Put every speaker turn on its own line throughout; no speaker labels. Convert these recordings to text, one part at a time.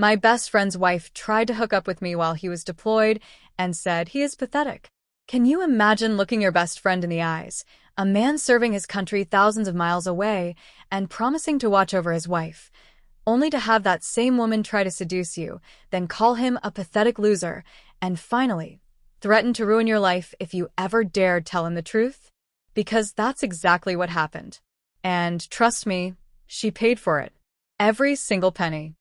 My best friend's wife tried to hook up with me while he was deployed and said he is pathetic. Can you imagine looking your best friend in the eyes, a man serving his country thousands of miles away and promising to watch over his wife, only to have that same woman try to seduce you, then call him a pathetic loser, and finally, threaten to ruin your life if you ever dared tell him the truth? Because that's exactly what happened. And trust me, she paid for it. Every single penny.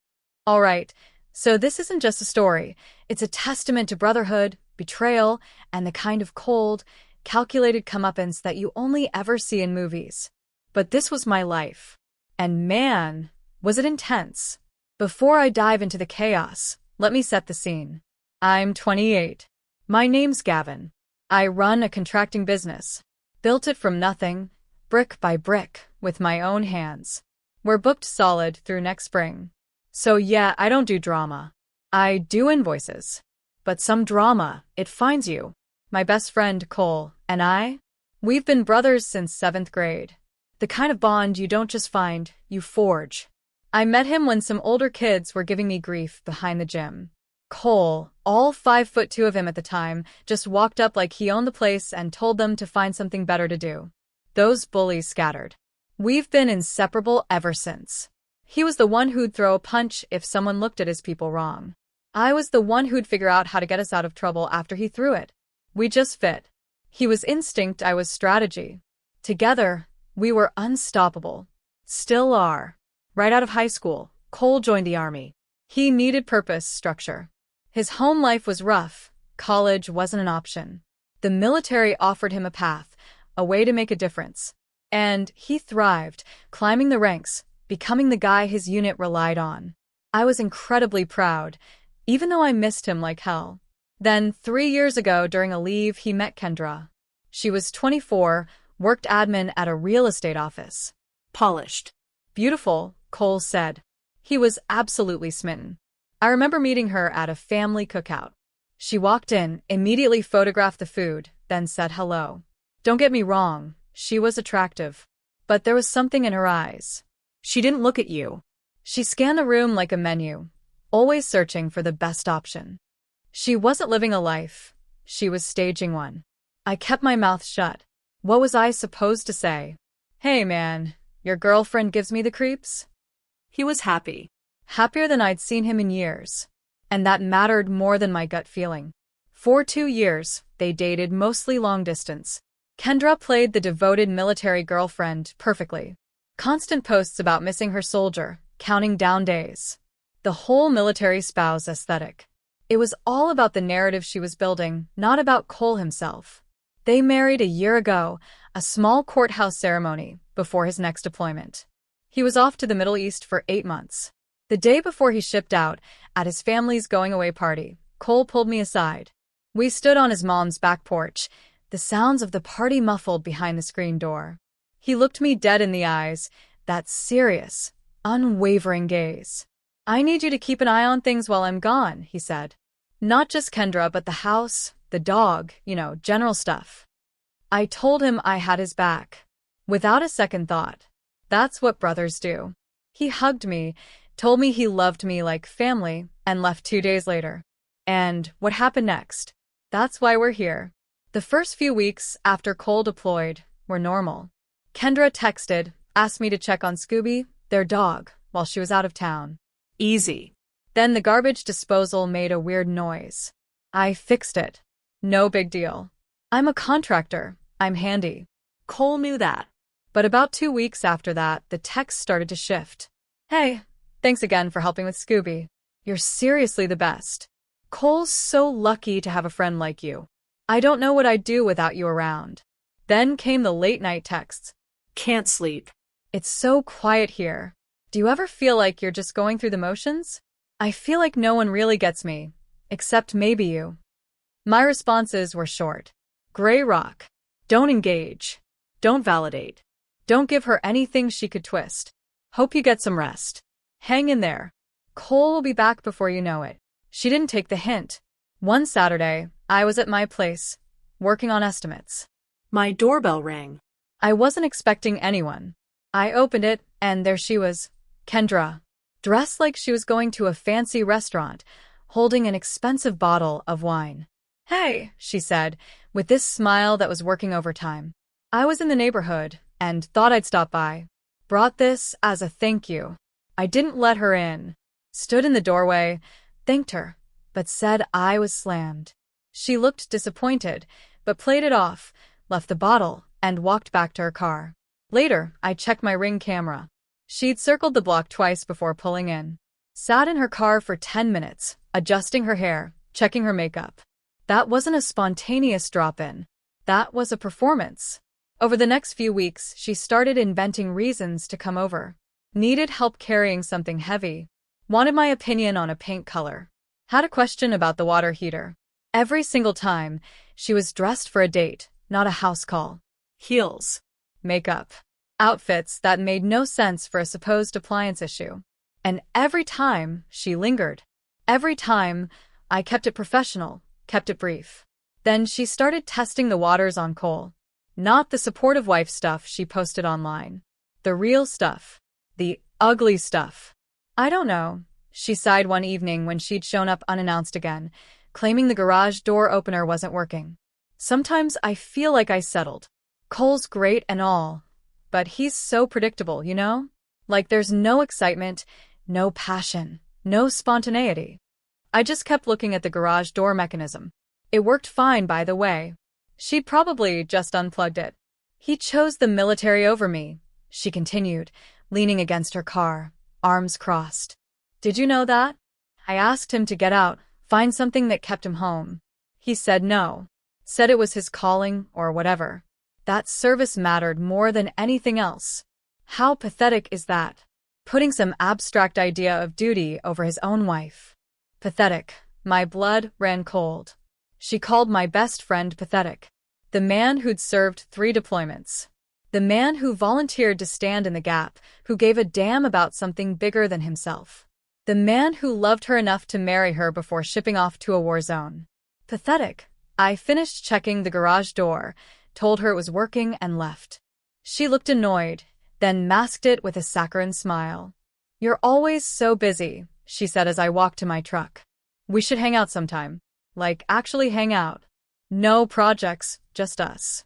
All right, so this isn't just a story. It's a testament to brotherhood, betrayal, and the kind of cold, calculated comeuppance that you only ever see in movies. But this was my life. And man, was it intense. Before I dive into the chaos, let me set the scene. I'm 28. My name's Gavin. I run a contracting business. Built it from nothing, brick by brick, with my own hands. We're booked solid through next spring. So yeah, I don't do drama. I do invoices. But some drama, it finds you. My best friend, Cole, and we've been brothers since 7th grade. The kind of bond you don't just find, you forge. I met him when some older kids were giving me grief behind the gym. Cole, all 5'2" of him at the time, just walked up like he owned the place and told them to find something better to do. Those bullies scattered. We've been inseparable ever since. He was the one who'd throw a punch if someone looked at his people wrong. I was the one who'd figure out how to get us out of trouble after he threw it. We just fit. He was instinct, I was strategy. Together, we were unstoppable. Still are. Right out of high school, Cole joined the army. He needed purpose, structure. His home life was rough. College wasn't an option. The military offered him a path, a way to make a difference. And he thrived, climbing the ranks, becoming the guy his unit relied on. I was incredibly proud, even though I missed him like hell. Then, 3 years ago during a leave, he met Kendra. She was 24, worked admin at a real estate office.
Polished.
Beautiful, Cole said. He was absolutely smitten. I remember meeting her at a family cookout. She walked in, immediately photographed the food, then said hello. Don't get me wrong, she was attractive. But there was something in her eyes.
She didn't look at you.
She scanned the room like a menu, always searching for the best option. She wasn't living a life. She was staging one. I kept my mouth shut. What was I supposed to say? Hey man, your girlfriend gives me the creeps?
He was happy.
Happier than I'd seen him in years. And that mattered more than my gut feeling. For 2 years, they dated mostly long distance. Kendra played the devoted military girlfriend perfectly. Constant posts about missing her soldier, counting down days. The whole military spouse aesthetic. It was all about the narrative she was building, not about Cole himself. They married a year ago, a small courthouse ceremony, before his next deployment. He was off to the Middle East for 8 months. The day before he shipped out, at his family's going-away party, Cole pulled me aside. We stood on his mom's back porch, the sounds of the party muffled behind the screen door. He looked me dead in the eyes, that serious, unwavering gaze. I need you to keep an eye on things while I'm gone, he said. Not just Kendra, but the house, the dog, general stuff. I told him I had his back. Without a second thought. That's what brothers do. He hugged me, told me he loved me like family, and left 2 days later. And what happened next? That's why we're here. The first few weeks after Cole deployed were normal. Kendra texted, asked me to check on Scooby, their dog, while she was out of town.
Easy.
Then the garbage disposal made a weird noise. I fixed it. No big deal. I'm a contractor. I'm handy.
Cole knew that.
But about 2 weeks after that, the text started to shift. Hey, thanks again for helping with Scooby. You're seriously the best. Cole's so lucky to have a friend like you. I don't know what I'd do without you around. Then came the late-night texts.
Can't sleep.
It's so quiet here. Do you ever feel like you're just going through the motions? I feel like no one really gets me, except maybe you. My responses were short. Gray rock. Don't engage. Don't validate. Don't give her anything she could twist. Hope you get some rest. Hang in there. Cole will be back before you know it. She didn't take the hint. One Saturday, I was at my place, working on estimates.
My doorbell rang.
I wasn't expecting anyone. I opened it, and there she was, Kendra. dressed like she was going to a fancy restaurant, holding an expensive bottle of wine. "Hey," she said, with this smile that was working overtime. "I was in the neighborhood and thought I'd stop by. Brought this as a thank you." I didn't let her in. Stood in the doorway, thanked her, but said I was slammed. She looked disappointed, but played it off, left the bottle, and walked back to her car. Later, I checked my Ring camera. She'd circled the block twice before pulling in. Sat in her car for 10 minutes, adjusting her hair, checking her makeup. That wasn't a spontaneous drop-in. That was a performance. Over the next few weeks, she started inventing reasons to come over. Needed help carrying something heavy. Wanted my opinion on a paint color. Had a question about the water heater. Every single time, she was dressed for a date, not a house call. Heels. Makeup. Outfits that made no sense for a supposed appliance issue. And every time, she lingered. Every time, I kept it professional, kept it brief. Then she started testing the waters on Cole. Not the supportive wife stuff she posted online. The real stuff. The ugly stuff. "I don't know," she sighed one evening when she'd shown up unannounced again, claiming the garage door opener wasn't working. "Sometimes I feel like I settled. Cole's great and all, but he's so predictable, you know? Like there's no excitement, no passion, no spontaneity." I just kept looking at the garage door mechanism. It worked fine, by the way. She'd probably just unplugged it. "He chose the military over me," she continued, leaning against her car, arms crossed. "Did you know that? I asked him to get out, find something that kept him home. He said no. Said it was his calling or whatever. That service mattered more than anything else. How pathetic is that? Putting some abstract idea of duty over his own wife. Pathetic. My blood ran cold. She called my best friend pathetic. The man who'd served 3 deployments. The man who volunteered to stand in the gap, who gave a damn about something bigger than himself. The man who loved her enough to marry her before shipping off to a war zone. Pathetic. I finished checking the garage door, told her it was working, and left. She looked annoyed, then masked it with a saccharine smile. "You're always so busy," she said as I walked to my truck. "We should hang out sometime. Like, actually hang out. No projects, just us."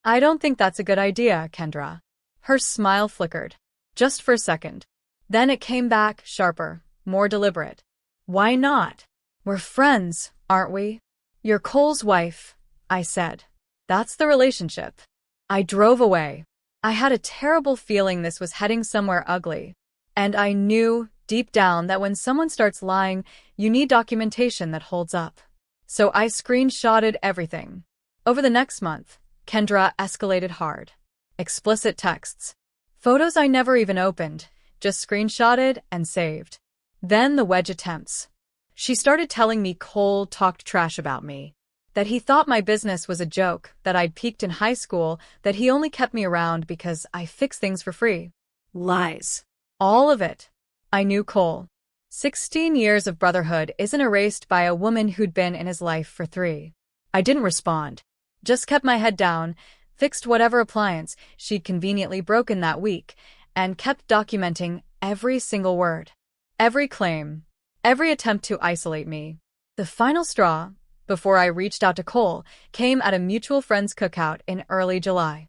"I don't think that's a good idea, Kendra." Her smile flickered. Just for a second. Then it came back, sharper, more deliberate. "Why not? We're friends, aren't we? You're Cole's wife," I said. "That's the relationship." I drove away. I had a terrible feeling this was heading somewhere ugly. And I knew, deep down, that when someone starts lying, you need documentation that holds up. So I screenshotted everything. Over the next month, Kendra escalated hard. Explicit texts. Photos I never even opened, just screenshotted and saved. Then the wedge attempts. She started telling me Cole talked trash about me. That he thought my business was a joke, that I'd peaked in high school, that he only kept me around because I fix things for free. Lies. All of it. I knew Cole. 16 years of brotherhood isn't erased by a woman who'd been in his life for 3. I didn't respond. Just kept my head down, fixed whatever appliance she'd conveniently broken that week, and kept documenting every single word. Every claim. Every attempt to isolate me. The final straw, before I reached out to Cole, came at a mutual friend's cookout in early July.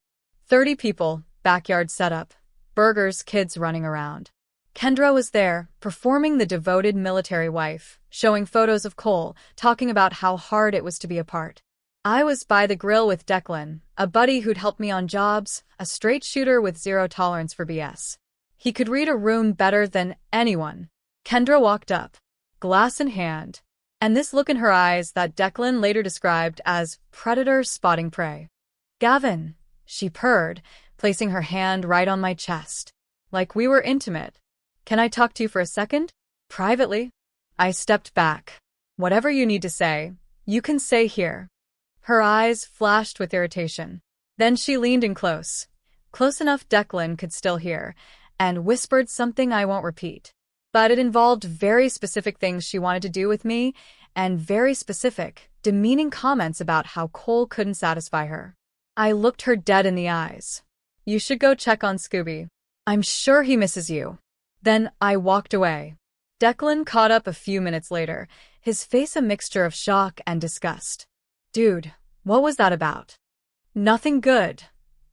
30 people, backyard setup, burgers, kids running around. Kendra was there, performing the devoted military wife, showing photos of Cole, talking about how hard it was to be apart. I was by the grill with Declan, a buddy who'd helped me on jobs, a straight shooter with zero tolerance for BS. He could read a room better than anyone. Kendra walked up, glass in hand, and this look in her eyes that Declan later described as predator spotting prey. "Gavin," she purred, placing her hand right on my chest. Like we were intimate. "Can I talk to you for a second? Privately?" I stepped back. "Whatever you need to say, you can say here." Her eyes flashed with irritation. Then she leaned in close enough Declan could still hear, and whispered something I won't repeat. But it involved very specific things she wanted to do with me, and very specific, demeaning comments about how Cole couldn't satisfy her. I looked her dead in the eyes. "You should go check on Scooby. I'm sure he misses you." Then I walked away. Declan caught up a few minutes later, his face a mixture of shock and disgust. Dude, what was that about? Nothing good,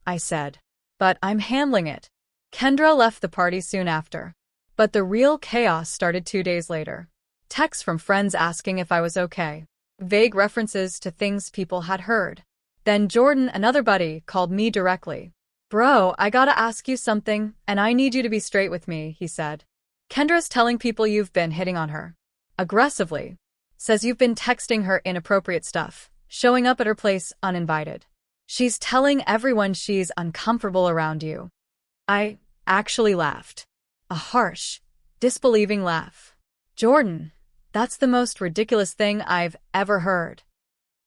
I said. But I'm handling it. Kendra left the party soon after. But the real chaos started 2 days later. Texts from friends asking if I was okay. Vague references to things people had heard. Then Jordan, another buddy, called me directly. Bro, I gotta ask you something, and I need you to be straight with me, he said. Kendra's telling people you've been hitting on her. Aggressively. Says you've been texting her inappropriate stuff, showing up at her place uninvited. She's telling everyone she's uncomfortable around you. I actually laughed. A harsh, disbelieving laugh. Jordan, that's the most ridiculous thing I've ever heard.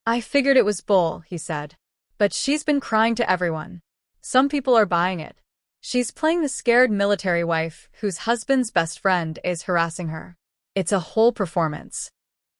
I figured it was bull, he said. But she's been crying to everyone. Some people are buying it. She's playing the scared military wife whose husband's best friend is harassing her. It's a whole performance.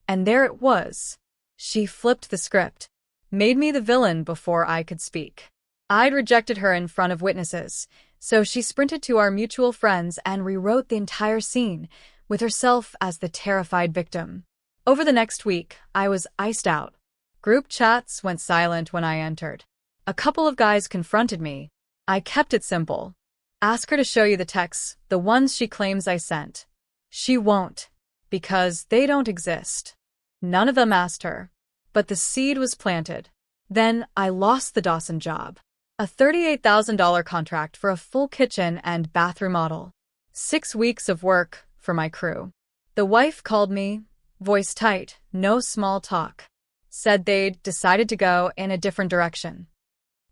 And there it was. She flipped the script. Made me the villain before I could speak. I'd rejected her in front of witnesses, so she sprinted to our mutual friends and rewrote the entire scene, with herself as the terrified victim. Over the next week, I was iced out. Group chats went silent when I entered. A couple of guys confronted me. I kept it simple. Ask her to show you the texts, the ones she claims I sent. She won't, because they don't exist. None of them asked her. But the seed was planted. Then I lost the Dawson job. A $38,000 contract for a full kitchen and bath remodel. 6 weeks of work for my crew. The wife called me, voice tight, no small talk. Said they'd decided to go in a different direction.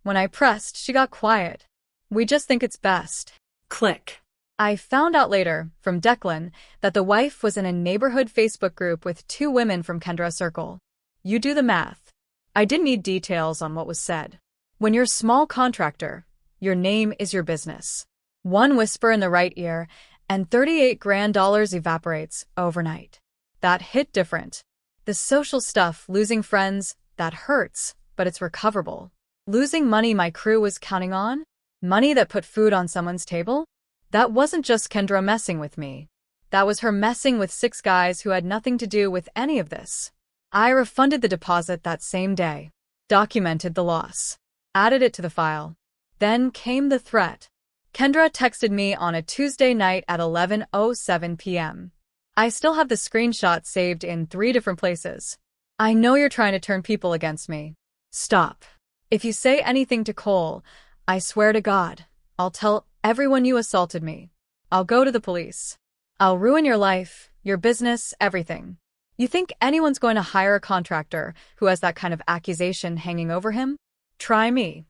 When I pressed, she got quiet. We just think it's best.
Click.
I found out later, from Declan, that the wife was in a neighborhood Facebook group with 2 women from Kendra's circle. You do the math. I didn't need details on what was said. When you're a small contractor, your name is your business. One whisper in the right ear, and $38 grand evaporates overnight. That hit different. The social stuff, losing friends, that hurts, but it's recoverable. Losing money my crew was counting on? Money that put food on someone's table? That wasn't just Kendra messing with me. That was her messing with 6 guys who had nothing to do with any of this. I refunded the deposit that same day. Documented the loss. Added it to the file. Then came the threat. Kendra texted me on a Tuesday night at 11:07 p.m. I still have the screenshot saved in 3 different places. I know you're trying to turn people against me. Stop. If you say anything to Cole, I swear to God, I'll tell everyone you assaulted me. I'll go to the police. I'll ruin your life, your business, everything. You think anyone's going to hire a contractor who has that kind of accusation hanging over him? Try me.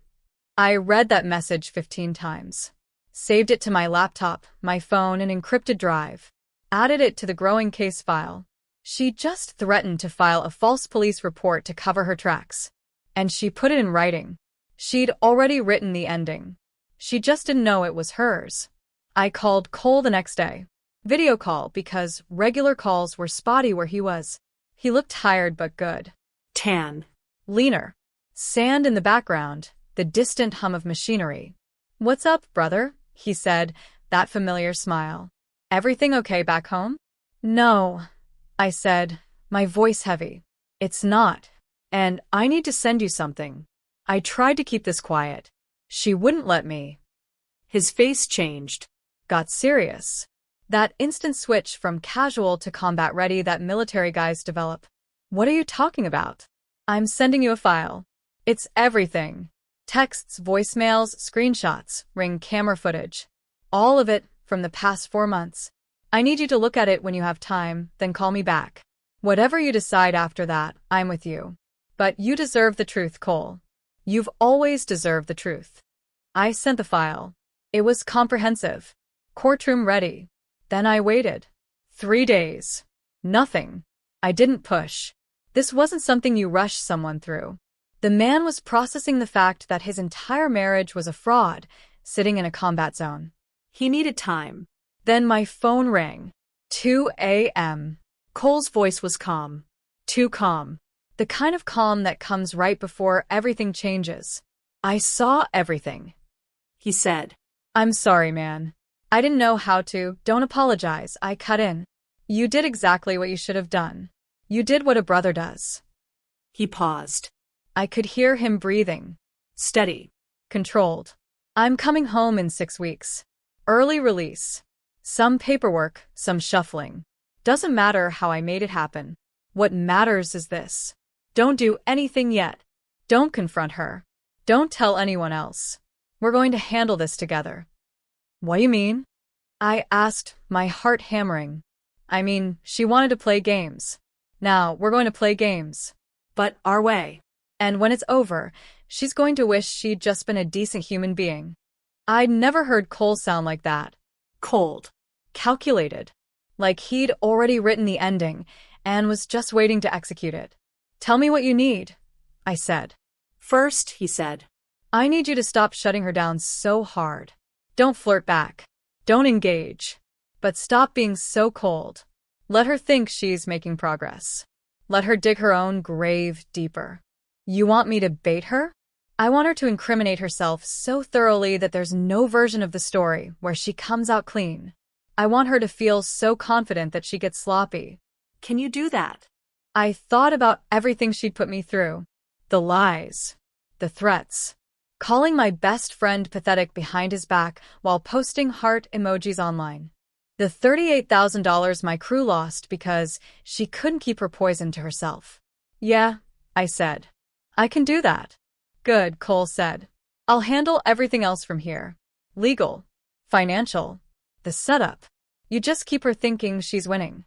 I read that message 15 times. Saved it to my laptop, my phone, an encrypted drive. Added it to the growing case file. She just threatened to file a false police report to cover her tracks. And she put it in writing. She'd already written the ending. She just didn't know it was hers. I called Cole the next day. Video call because regular calls were spotty where he was. He looked tired but good.
Tan.
Leaner. Sand in the background, the distant hum of machinery. What's up, brother? He said, that familiar smile. Everything okay back home? No, I said, my voice heavy. It's not. And I need to send you something. I tried to keep this quiet. She wouldn't let me.
His face changed.
Got serious. That instant switch from casual to combat ready that military guys develop. What are you talking about? I'm sending you a file. It's everything. Texts, voicemails, screenshots, Ring camera footage. All of it from the past 4 months. I need you to look at it when you have time, then call me back. Whatever you decide after that, I'm with you. But you deserve the truth, Cole. You've always deserved the truth. I sent the file. It was comprehensive. Courtroom ready. Then I waited. 3 days. Nothing. I didn't push. This wasn't something you rush someone through. The man was processing the fact that his entire marriage was a fraud, sitting in a combat zone.
He needed time.
Then my phone rang. 2 a.m.
Cole's voice was calm.
Too calm. The kind of calm that comes right before everything changes. I saw everything.
He said.
I'm sorry, man. I didn't know how to. Don't apologize, I cut in. You did exactly what you should have done. You did what a brother does.
He paused.
I could hear him breathing.
Steady.
Controlled. I'm coming home in 6 weeks. Early release. Some paperwork, some shuffling. Doesn't matter how I made it happen. What matters is this. Don't do anything yet. Don't confront her. Don't tell anyone else. We're going to handle this together. What do you mean? I asked, my heart hammering. I mean, she wanted to play games. Now, we're going to play games.
But our way.
And when it's over, she's going to wish she'd just been a decent human being. I'd never heard Cole sound like that.
Cold.
Calculated. Like he'd already written the ending and was just waiting to execute it. Tell me what you need, I said.
First, he said.
I need you to stop shutting her down so hard. Don't flirt back. Don't engage. But stop being so cold. Let her think she's making progress. Let her dig her own grave deeper. You want me to bait her? I want her to incriminate herself so thoroughly that there's no version of the story where she comes out clean. I want her to feel so confident that she gets sloppy.
Can you do that?
I thought about everything she'd put me through. The lies. The threats. Calling my best friend pathetic behind his back while posting heart emojis online. The $38,000 my crew lost because she couldn't keep her poison to herself. Yeah, I said. I can do that. Good, Cole said. I'll handle everything else from here. Legal. Financial. The setup. You just keep her thinking she's winning.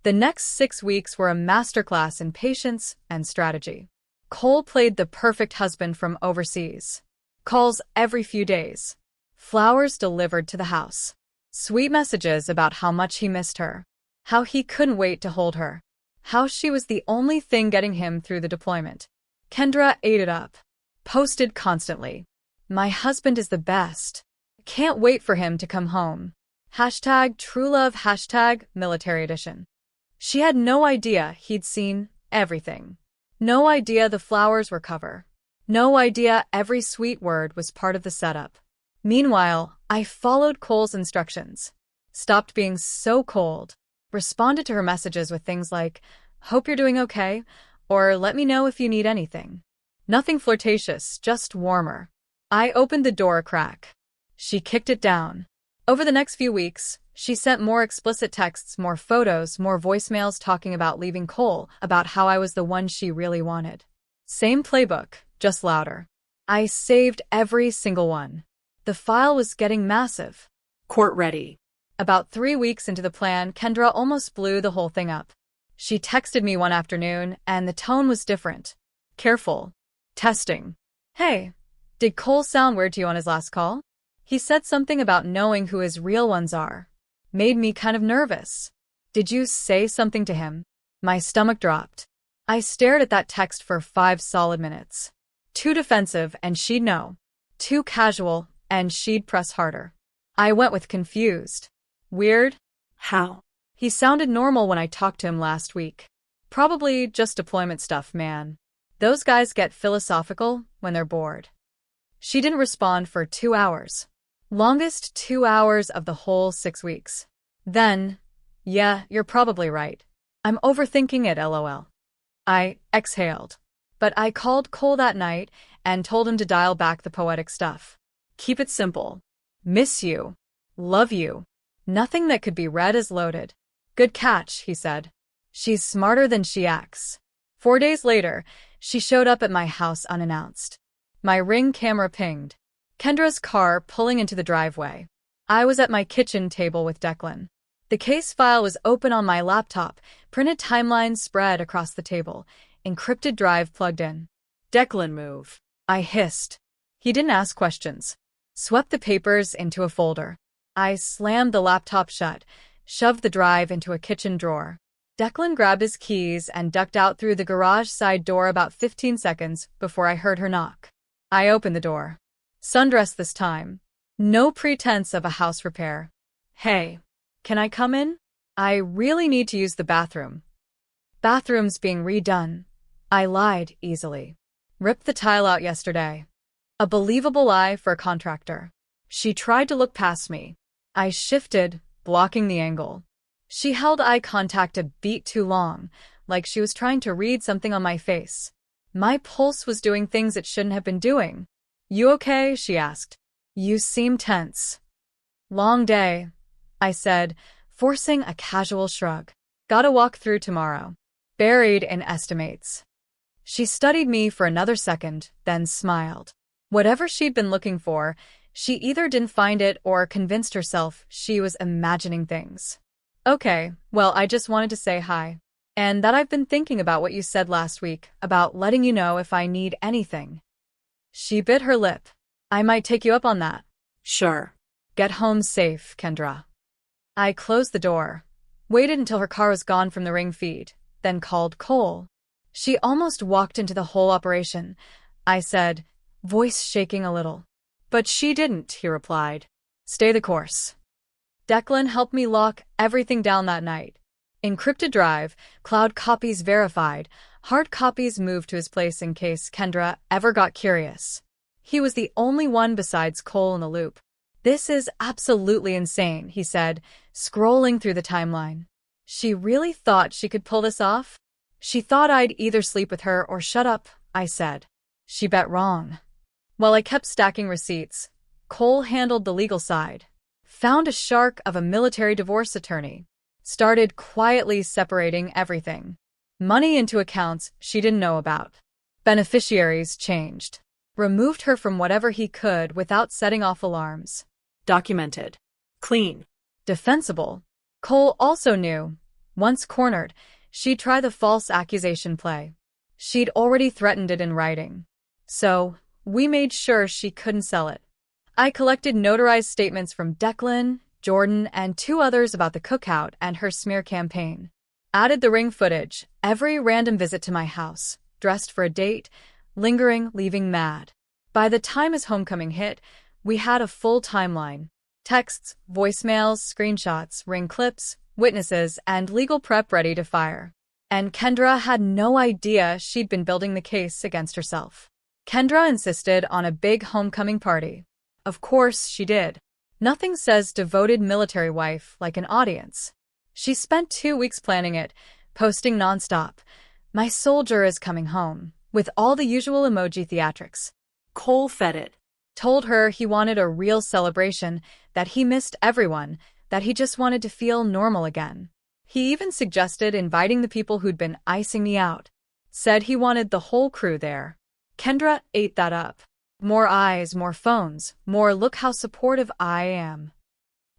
The next 6 weeks were a masterclass in patience and strategy. Cole played the perfect husband from overseas. Calls every few days. Flowers delivered to the house. Sweet messages about how much he missed her. How he couldn't wait to hold her. How she was the only thing getting him through the deployment. Kendra ate it up. Posted constantly. My husband is the best. Can't wait for him to come home. #TrueLove #Military Edition. She had no idea he'd seen everything. No idea the flowers were cover. No idea every sweet word was part of the setup. Meanwhile, I followed Cole's instructions. Stopped being so cold. Responded to her messages with things like, hope you're doing okay, or let me know if you need anything. Nothing flirtatious, just warmer. I opened the door a crack. She kicked it down. Over the next few weeks, she sent more explicit texts, more photos, more voicemails talking about leaving Cole, about how I was the one she really wanted. Same playbook, just louder. I saved every single one. The file was getting massive.
Court ready.
About 3 weeks into the plan, Kendra almost blew the whole thing up. She texted me one afternoon, and the tone was different. Careful. Testing. Hey, did Cole sound weird to you on his last call? He said something about knowing who his real ones are. Made me kind of nervous. Did you say something to him? My stomach dropped. I stared at that text for 5 solid minutes. Too defensive, and she'd know. Too casual, and she'd press harder. I went with confused. Weird?
How?
He sounded normal when I talked to him last week. Probably just deployment stuff, man. Those guys get philosophical when they're bored. She didn't respond for 2 hours. Longest 2 hours of the whole 6 weeks. Then, yeah, you're probably right. I'm overthinking it, lol. I exhaled. But I called Cole that night and told him to dial back the poetic stuff. Keep it simple. Miss you. Love you. Nothing that could be read as loaded. Good catch, he said. She's smarter than she acts. 4 days later, she showed up at my house unannounced. My Ring camera pinged. Kendra's car pulling into the driveway. I was at my kitchen table with Declan. The case file was open on my laptop, printed timelines spread across the table, encrypted drive plugged in.
Declan, move.
I hissed. He didn't ask questions. Swept the papers into a folder. I slammed the laptop shut, shoved the drive into a kitchen drawer. Declan grabbed his keys and ducked out through the garage side door about 15 seconds before I heard her knock. I opened the door. Sundressed this time. No pretense of a house repair. Hey, can I come in? I really need to use the bathroom. Bathroom's being redone. I lied easily. Ripped the tile out yesterday. A believable lie for a contractor. She tried to look past me. I shifted, blocking the angle. She held eye contact a beat too long, like she was trying to read something on my face. My pulse was doing things it shouldn't have been doing. "You okay?" she asked. "You seem tense." "Long day," I said, forcing a casual shrug. "Gotta walk through tomorrow." Buried in estimates. She studied me for another second, then smiled. Whatever she'd been looking for, she either didn't find it or convinced herself she was imagining things. "Okay, well, I just wanted to say hi. And that I've been thinking about what you said last week, about letting you know if I need anything." She bit her lip. "I might take you up on that."
Sure.
"Get home safe, Kendra." I closed the door, waited until her car was gone from the ring feed, then called Cole. "She almost walked into the whole operation," I said, voice shaking a little. "But she didn't," he replied. "Stay the course." Declan helped me lock everything down that night. Encrypted drive, cloud copies verified, hard copies moved to his place in case Kendra ever got curious. He was the only one besides Cole in the loop. "This is absolutely insane," he said, scrolling through the timeline. "She really thought she could pull this off?" "She thought I'd either sleep with her or shut up," I said. "She bet wrong." While I kept stacking receipts, Cole handled the legal side. Found a shark of a military divorce attorney. Started quietly separating everything. Money into accounts she didn't know about. Beneficiaries changed. Removed her from whatever he could without setting off alarms.
Documented. Clean.
Defensible. Cole also knew, once cornered, she'd try the false accusation play. She'd already threatened it in writing. So, we made sure she couldn't sell it. I collected notarized statements from Declan, Jordan, and 2 others about the cookout and her smear campaign. Added the ring footage, every random visit to my house, dressed for a date, lingering, leaving mad. By the time his homecoming hit, we had a full timeline. Texts, voicemails, screenshots, ring clips, witnesses, and legal prep ready to fire. And Kendra had no idea she'd been building the case against herself. Kendra insisted on a big homecoming party. Of course she did. Nothing says devoted military wife like an audience. She spent 2 weeks planning it, posting nonstop. "My soldier is coming home," with all the usual emoji theatrics.
Cole fed it.
Told her he wanted a real celebration, that he missed everyone, that he just wanted to feel normal again. He even suggested inviting the people who'd been icing me out. Said he wanted the whole crew there. Kendra ate that up. More eyes, more phones, more "look how supportive I am."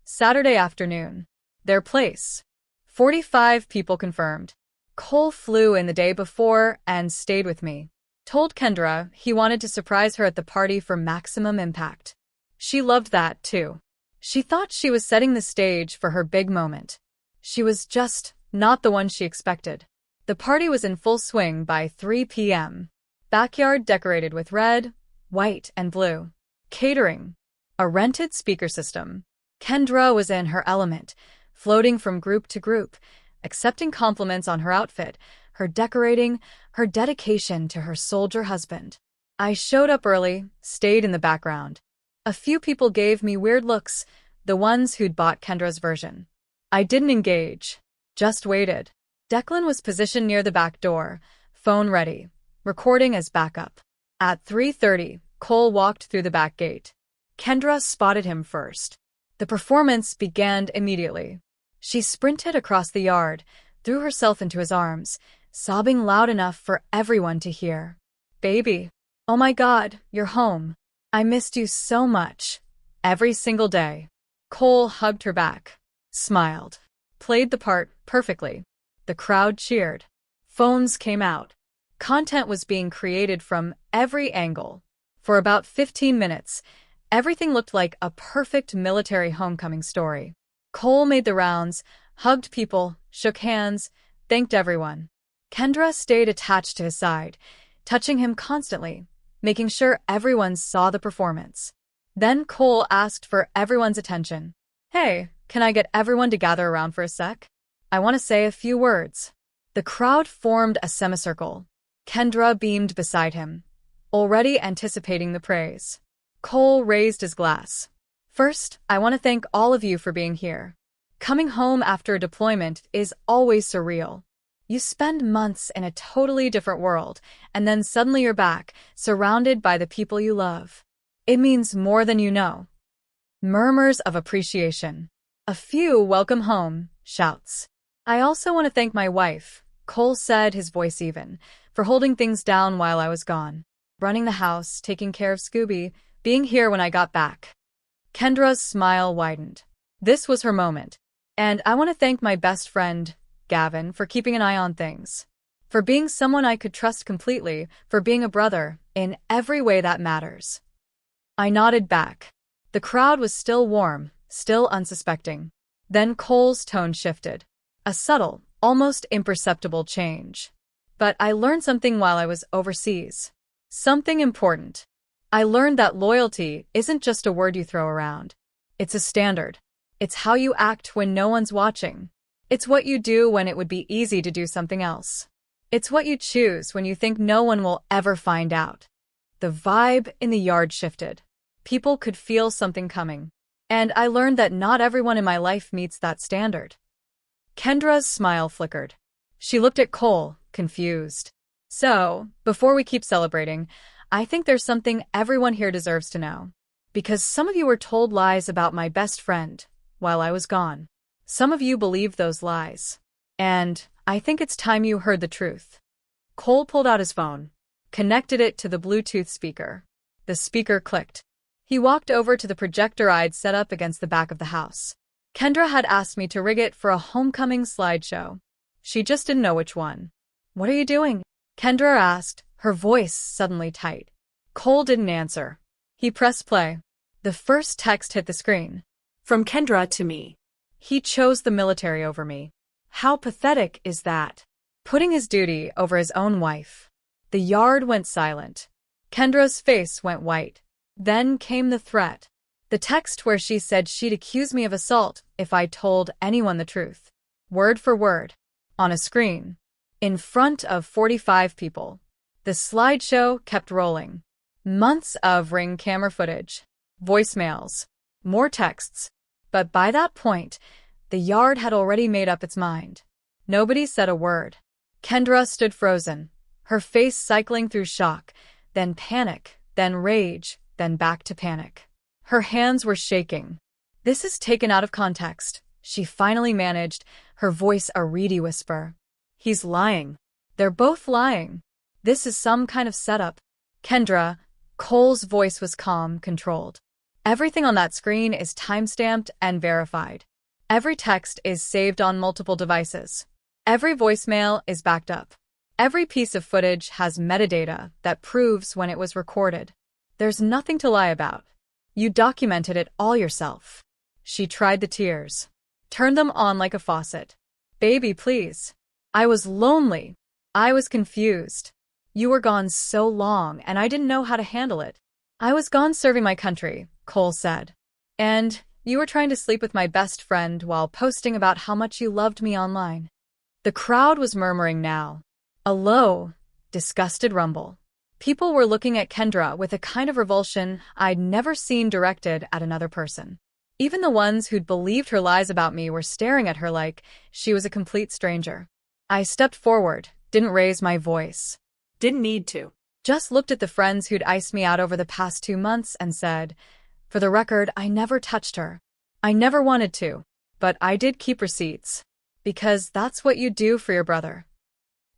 Saturday afternoon. Their place. 45 people confirmed. Cole flew in the day before and stayed with me. Told Kendra he wanted to surprise her at the party for maximum impact. She loved that, too. She thought she was setting the stage for her big moment. She was just not the one she expected. The party was in full swing by 3 p.m. Backyard decorated with red, white, and blue. Catering. A rented speaker system. Kendra was in her element, floating from group to group, accepting compliments on her outfit, her decorating, her dedication to her soldier husband. I showed up early, stayed in the background. A few people gave me weird looks, the ones who'd bought Kendra's version. I didn't engage, just waited. Declan was positioned near the back door, phone ready, recording as backup. At 3:30, Cole walked through the back gate. Kendra spotted him first. The performance began immediately. She sprinted across the yard, threw herself into his arms, sobbing loud enough for everyone to hear. "Baby, oh my God, you're home. I missed you so much. Every single day." Cole hugged her back, smiled, played the part perfectly. The crowd cheered. Phones came out. Content was being created from every angle. For about 15 minutes, everything looked like a perfect military homecoming story. Cole made the rounds, hugged people, shook hands, thanked everyone. Kendra stayed attached to his side, touching him constantly, making sure everyone saw the performance. Then Cole asked for everyone's attention. "Hey, can I get everyone to gather around for a sec? I want to say a few words." The crowd formed a semicircle. Kendra beamed beside him, already anticipating the praise. Cole raised his glass. First, I want to thank all of you for being here. Coming home after a deployment is always surreal. You spend months in a totally different world, and then suddenly you're back, surrounded by the people you love. It means more than you know. Murmurs of appreciation. A few welcome home shouts. I also want to thank my wife, Cole said, his voice even, for holding things down while I was gone. Running the house, taking care of Scooby, being here when I got back. Kendra's smile widened. This was her moment. And I want to thank my best friend, Gavin, for keeping an eye on things. For being someone I could trust completely, for being a brother, in every way that matters. I nodded back. The crowd was still warm, still unsuspecting. Then Cole's tone shifted. A subtle, almost imperceptible change. But I learned something while I was overseas. Something important. I learned that loyalty isn't just a word you throw around. It's a standard. It's how you act when no one's watching. It's what you do when it would be easy to do something else. It's what you choose when you think no one will ever find out. The vibe in the yard shifted. People could feel something coming. And I learned that not everyone in my life meets that standard. Kendra's smile flickered. She looked at Cole, confused. So, before we keep celebrating, I think there's something everyone here deserves to know. Because some of you were told lies about my best friend while I was gone. Some of you believed those lies. And I think it's time you heard the truth. Cole pulled out his phone, connected it to the Bluetooth speaker. The speaker clicked. He walked over to the projector I'd set up against the back of the house. Kendra had asked me to rig it for a homecoming slideshow. She just didn't know which one. What are you doing? Kendra asked, her voice suddenly tight. Cole didn't answer. He pressed play. The first text hit the screen.
From Kendra to me.
He chose the military over me. How pathetic is that? Putting his duty over his own wife. The yard went silent. Kendra's face went white. Then came the threat. The text where she said she'd accuse me of assault if I told anyone the truth. Word for word. On a screen. In front of 45 people. The slideshow kept rolling. Months of Ring camera footage. Voicemails. More texts. But by that point, the yard had already made up its mind. Nobody said a word. Kendra stood frozen, her face cycling through shock, then panic, then rage, then back to panic. Her hands were shaking. This is taken out of context, she finally managed, her voice a reedy whisper. He's lying. They're both lying. This is some kind of setup. Kendra, Cole's voice was calm, controlled. Everything on that screen is timestamped and verified. Every text is saved on multiple devices. Every voicemail is backed up. Every piece of footage has metadata that proves when it was recorded. There's nothing to lie about. You documented it all yourself. She tried the tears. Turned them on like a faucet. Baby, please. I was lonely. I was confused. You were gone so long and I didn't know how to handle it. I was gone serving my country, Cole said. And you were trying to sleep with my best friend while posting about how much you loved me online. The crowd was murmuring now. A low, disgusted rumble. People were looking at Kendra with a kind of revulsion I'd never seen directed at another person. Even the ones who'd believed her lies about me were staring at her like she was a complete stranger. I stepped forward, didn't raise my voice.
Didn't need to.
Just looked at the friends who'd iced me out over the past 2 months and said, for the record, I never touched her. I never wanted to, but I did keep receipts. Because that's what you do for your brother.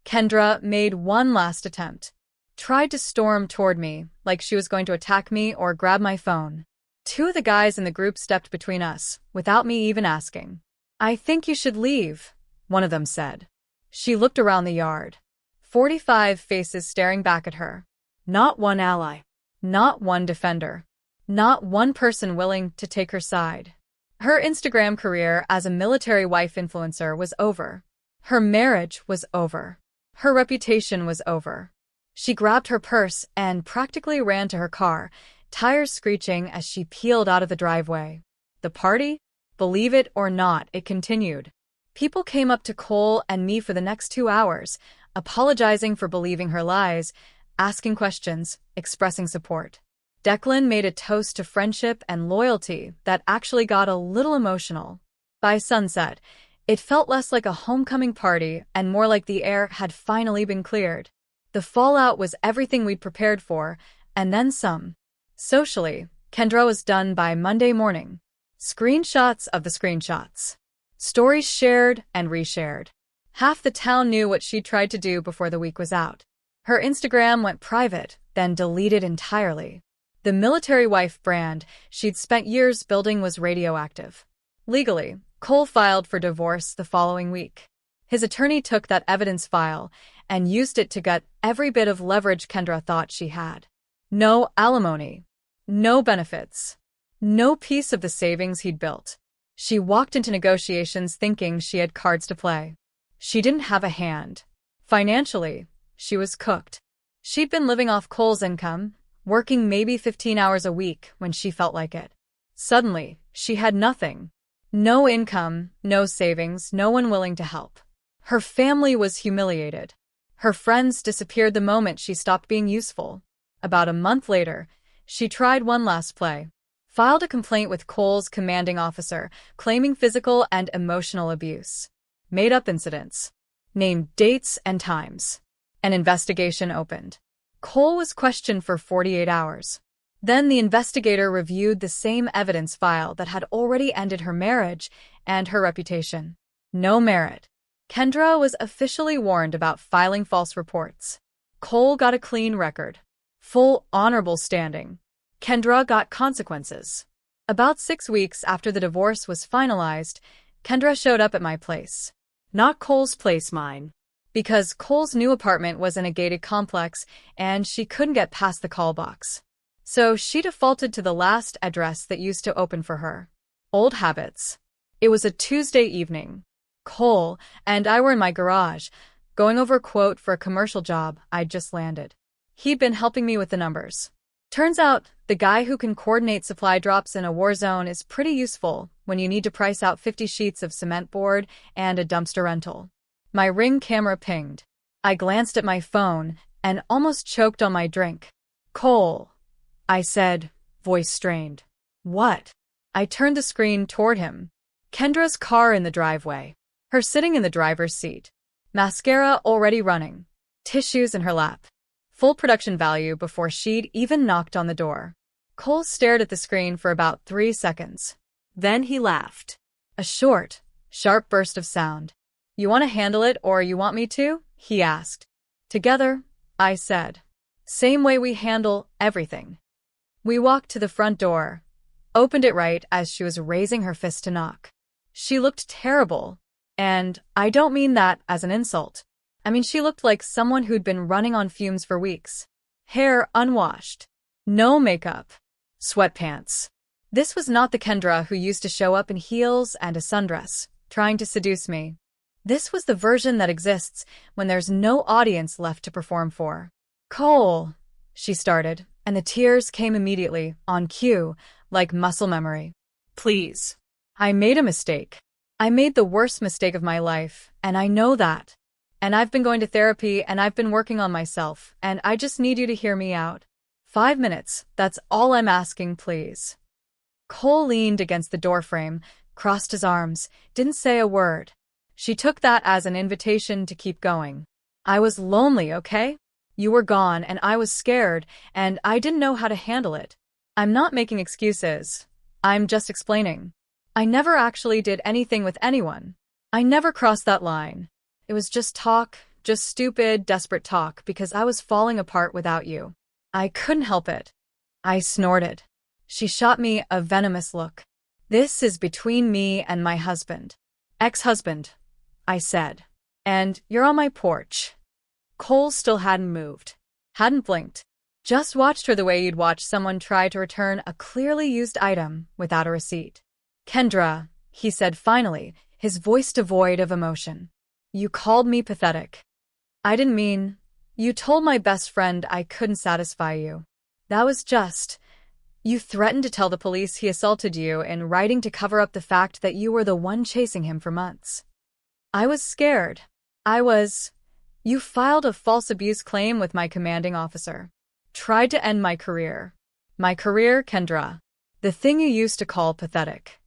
Kendra made one last attempt. Tried to storm toward me, like she was going to attack me or grab my phone. 2 of the guys in the group stepped between us, without me even asking. I think you should leave, one of them said. She looked around the yard. 45 faces staring back at her. Not one ally. Not one defender. Not one person willing to take her side. Her Instagram career as a military wife influencer was over. Her marriage was over. Her reputation was over. She grabbed her purse and practically ran to her car, tires screeching as she peeled out of the driveway. The party? Believe it or not, it continued. People came up to Cole and me for the next 2 hours, apologizing for believing her lies, asking questions, expressing support. Declan made a toast to friendship and loyalty that actually got a little emotional. By sunset, it felt less like a homecoming party and more like the air had finally been cleared. The fallout was everything we'd prepared for, and then some. Socially, Kendra was done by Monday morning. Screenshots of the screenshots. Stories shared and reshared. Half the town knew what she tried to do before the week was out. Her Instagram went private, then deleted entirely. The military wife brand she'd spent years building was radioactive. Legally, Cole filed for divorce the following week. His attorney took that evidence file and used it to gut every bit of leverage Kendra thought she had. No alimony. No benefits. No piece of the savings he'd built. She walked into negotiations thinking she had cards to play. She didn't have a hand. Financially, she was cooked. She'd been living off Cole's income, working maybe 15 hours a week when she felt like it. Suddenly, she had nothing. No income, no savings, no one willing to help. Her family was humiliated. Her friends disappeared the moment she stopped being useful. About a month later, she tried one last play. Filed a complaint with Cole's commanding officer, claiming physical and emotional abuse. Made up incidents. Named dates and times. An investigation opened. Cole was questioned for 48 hours. Then the investigator reviewed the same evidence file that had already ended her marriage and her reputation. No merit. Kendra was officially warned about filing false reports. Cole got a clean record. Full honorable standing. Kendra got consequences. About 6 weeks after the divorce was finalized, Kendra showed up at my place.
Not Cole's place, mine.
Because Cole's new apartment was in a gated complex and she couldn't get past the call box. So she defaulted to the last address that used to open for her. Old habits. It was a Tuesday evening. Cole and I were in my garage, going over a quote for a commercial job I'd just landed. He'd been helping me with the numbers. Turns out, the guy who can coordinate supply drops in a war zone is pretty useful when you need to price out 50 sheets of cement board and a dumpster rental. My Ring camera pinged. I glanced at my phone and almost choked on my drink. Cole, I said, voice strained. What? I turned the screen toward him. Kendra's car in the driveway. Her sitting in the driver's seat. Mascara already running. Tissues in her lap. Full production value before she'd even knocked on the door. Cole stared at the screen for about 3 seconds.
Then he laughed.
A short, sharp burst of sound. You want to handle it or you want me to? He asked. Together, I said. Same way we handle everything. We walked to the front door, opened it right as she was raising her fist to knock. She looked terrible, and I don't mean that as an insult. I mean she looked like someone who'd been running on fumes for weeks. Hair unwashed. No makeup. Sweatpants. This was not the Kendra who used to show up in heels and a sundress, trying to seduce me. This was the version that exists when there's no audience left to perform for. Cole, she started, and the tears came immediately, on cue, like muscle memory.
Please.
I made a mistake. I made the worst mistake of my life, and I know that. And I've been going to therapy and I've been working on myself, and I just need you to hear me out. 5 minutes, that's all I'm asking, please. Cole leaned against the doorframe, crossed his arms, didn't say a word. She took that as an invitation to keep going. I was lonely, okay? You were gone and I was scared, and I didn't know how to handle it. I'm not making excuses. I'm just explaining. I never actually did anything with anyone. I never crossed that line. It was just talk, just stupid, desperate talk because I was falling apart without you. I couldn't help it. I snorted. She shot me a venomous look. This is between me and my husband. Ex-husband, I said. And you're on my porch. Cole still hadn't moved. Hadn't blinked. Just watched her the way you'd watch someone try to return a clearly used item without a receipt. Kendra, he said finally, his voice devoid of emotion. You called me pathetic. I didn't mean. You told my best friend I couldn't satisfy you. That was just. You threatened to tell the police he assaulted you in writing to cover up the fact that you were the one chasing him for months. I was scared. You filed a false abuse claim with my commanding officer. Tried to end my career. My career, Kendra. The thing you used to call pathetic.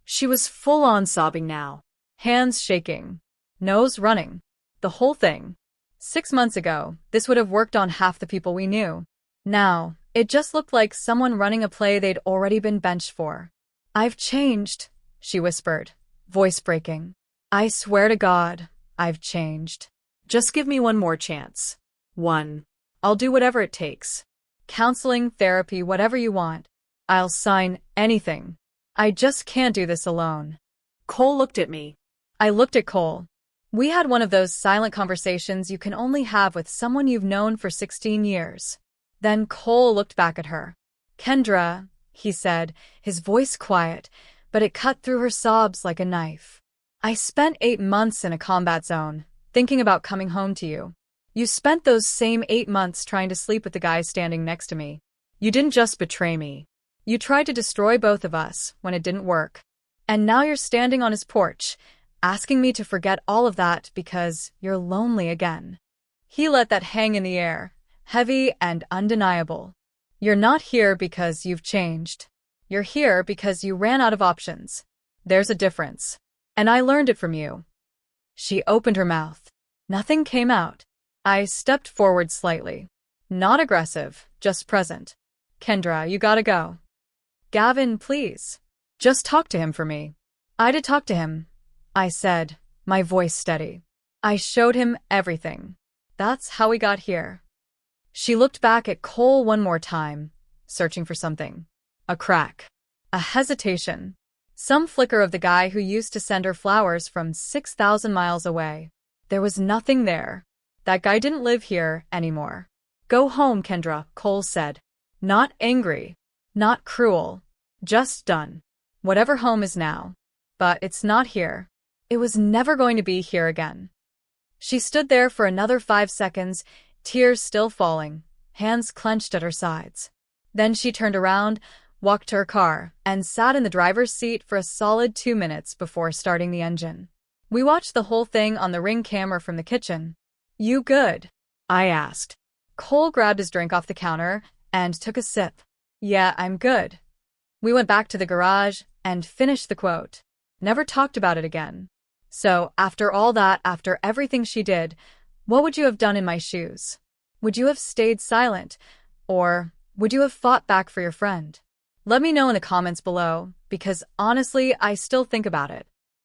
She was full-on sobbing now.
Hands shaking. Nose running. The whole thing. 6 months ago, this would have worked on half the people we knew. Now, it just looked like someone running a play they'd already been benched for. I've changed, she whispered, voice breaking. I swear to God, I've changed.
Just give me one more chance. One.
I'll do whatever it takes. Counseling, therapy, whatever you want. I'll sign anything. I just can't do this alone.
Cole looked at me.
I looked at Cole. We had one of those silent conversations you can only have with someone you've known for 16 years. Then Cole looked back at her. Kendra, he said, his voice quiet, but it cut through her sobs like a knife. I spent 8 months in a combat zone, thinking about coming home to you. You spent those same 8 months trying to sleep with the guy standing next to me. You didn't just betray me. You tried to destroy both of us when it didn't work. And now you're standing on his porch, asking me to forget all of that because you're lonely again. He let that hang in the air, heavy and undeniable. You're not here because you've changed. You're here because you ran out of options. There's a difference. And I learned it from you. She opened her mouth. Nothing came out. I stepped forward slightly. Not aggressive, just present. Kendra, you gotta go. Gavin, please. Just talk to him for me. I did talk to him, I said, my voice steady. I showed him everything. That's how we got here. She looked back at Cole one more time, searching for something. A crack. A hesitation. Some flicker of the guy who used to send her flowers from 6,000 miles away. There was nothing there. That guy didn't live here anymore. Go home, Kendra, Cole said. Not angry. Not cruel. Just done. Whatever home is now. But it's not here. It was never going to be here again. She stood there for another 5 seconds, tears still falling, hands clenched at her sides. Then she turned around, walked to her car, and sat in the driver's seat for a solid 2 minutes before starting the engine. We watched the whole thing on the Ring camera from the kitchen. You good? I asked. Cole grabbed his drink off the counter and took a sip. Yeah, I'm good. We went back to the garage and finished the quote. Never talked about it again. So, after all that, after everything she did, what would you have done in my shoes? Would you have stayed silent? Or would you have fought back for your friend? Let me know in the comments below, because honestly, I still think about it.